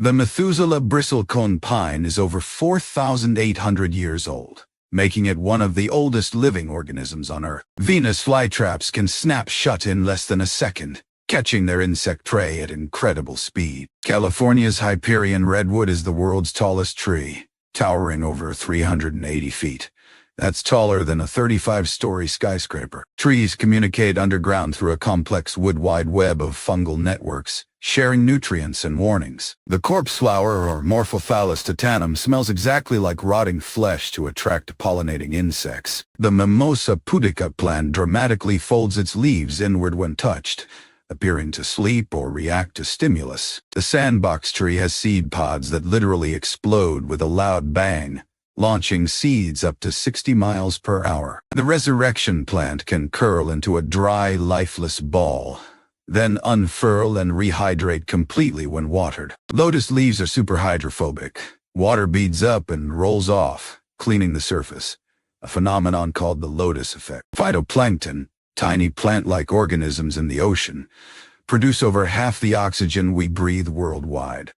The Methuselah bristlecone pine is over 4,800 years old, making it one of the oldest living organisms on Earth. Venus flytraps can snap shut in less than a second, catching their insect prey at incredible speed. California's Hyperion redwood is the world's tallest tree, towering over 380 feet. That's taller than a 35-story skyscraper. Trees communicate underground through a complex wood-wide web of fungal networks, sharing nutrients and warnings. The corpse flower, or Morphophallus titanum, smells exactly like rotting flesh to attract pollinating insects. The Mimosa pudica plant dramatically folds its leaves inward when touched, appearing to sleep or react to stimulus. The sandbox tree has seed pods that literally explode with a loud bang, launching seeds up to 60 miles per hour. The resurrection plant can curl into a dry, lifeless ball, then unfurl and rehydrate completely when watered. Lotus leaves are super hydrophobic. Water beads up and rolls off, cleaning the surface, a phenomenon called the lotus effect. Phytoplankton, tiny plant-like organisms in the ocean, produce over half the oxygen we breathe worldwide.